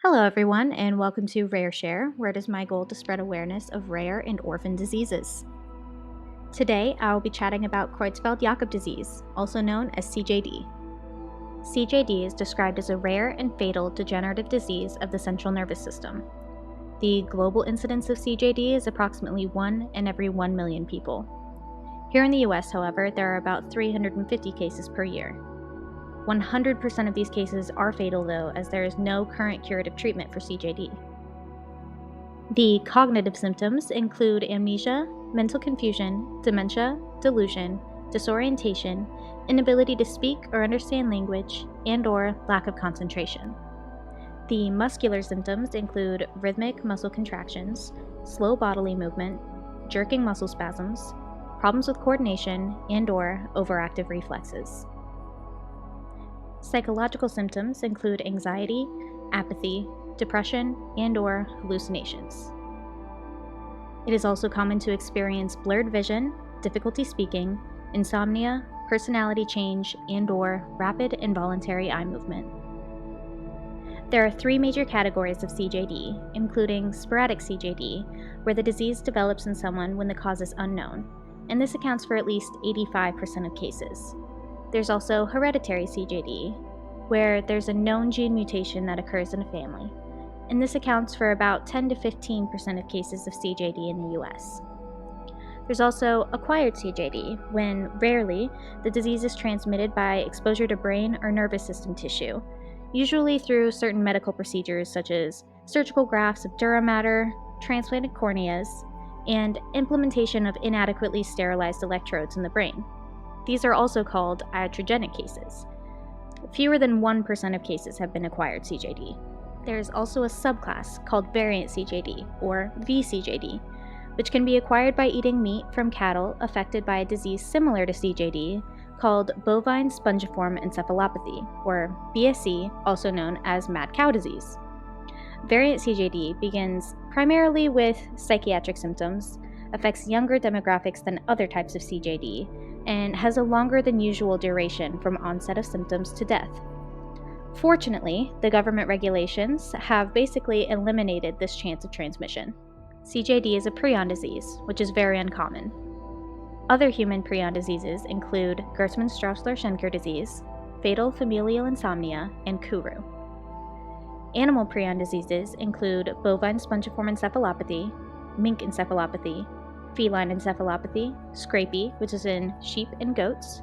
Hello, everyone, and welcome to Rare Share, where it is my goal to spread awareness of rare and orphan diseases. Today, I will be chatting about Creutzfeldt-Jakob disease, also known as CJD. CJD is described as a rare and fatal degenerative disease of the central nervous system. The global incidence of CJD is approximately 1 in every 1 million people. Here in the US, however, there are about 350 cases per year. 100% of these cases are fatal, though, as there is no current curative treatment for CJD. The cognitive symptoms include amnesia, mental confusion, dementia, delusion, disorientation, inability to speak or understand language, and/or lack of concentration. The muscular symptoms include rhythmic muscle contractions, slow bodily movement, jerking muscle spasms, problems with coordination, and/or overactive reflexes. Psychological symptoms include anxiety, apathy, depression, and/or hallucinations. It is also common to experience blurred vision, difficulty speaking, insomnia, personality change, and/or rapid involuntary eye movement. There are 3 major categories of CJD, including sporadic CJD, where the disease develops in someone when the cause is unknown, and this accounts for at least 85% of cases. There's also hereditary CJD, where there's a known gene mutation that occurs in a family, and this accounts for about 10 to 15% of cases of CJD in the US. There's also acquired CJD, when, rarely, the disease is transmitted by exposure to brain or nervous system tissue, usually through certain medical procedures such as surgical grafts of dura mater, transplanted corneas, and implementation of inadequately sterilized electrodes in the brain. These are also called iatrogenic cases. Fewer than 1% of cases have been acquired CJD. There is also a subclass called variant CJD, or VCJD, which can be acquired by eating meat from cattle affected by a disease similar to CJD called bovine spongiform encephalopathy, or BSE, also known as mad cow disease. Variant CJD begins primarily with psychiatric symptoms, affects younger demographics than other types of CJD, and has a longer than usual duration from onset of symptoms to death. Fortunately, the government regulations have basically eliminated this chance of transmission. CJD is a prion disease, which is very uncommon. Other human prion diseases include Gerstmann-Straussler-Schenker disease, fatal familial insomnia, and Kuru. Animal prion diseases include bovine spongiform encephalopathy, mink encephalopathy, feline encephalopathy, scrapie, which is in sheep and goats,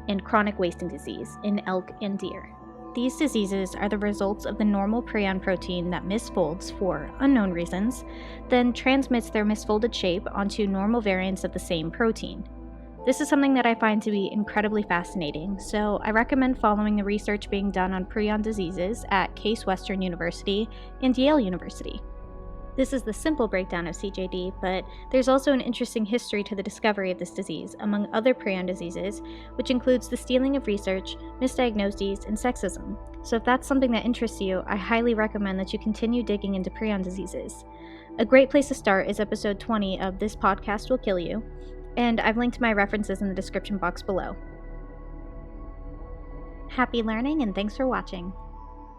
and chronic wasting disease in elk and deer. These diseases are the results of the normal prion protein that misfolds for unknown reasons, then transmits their misfolded shape onto normal variants of the same protein. This is something that I find to be incredibly fascinating, so I recommend following the research being done on prion diseases at Case Western University and Yale University. This is the simple breakdown of CJD, but there's also an interesting history to the discovery of this disease, among other prion diseases, which includes the stealing of research, misdiagnoses, and sexism. So if that's something that interests you, I highly recommend that you continue digging into prion diseases. A great place to start is episode 20 of This Podcast Will Kill You, and I've linked my references in the description box below. Happy learning, and thanks for watching.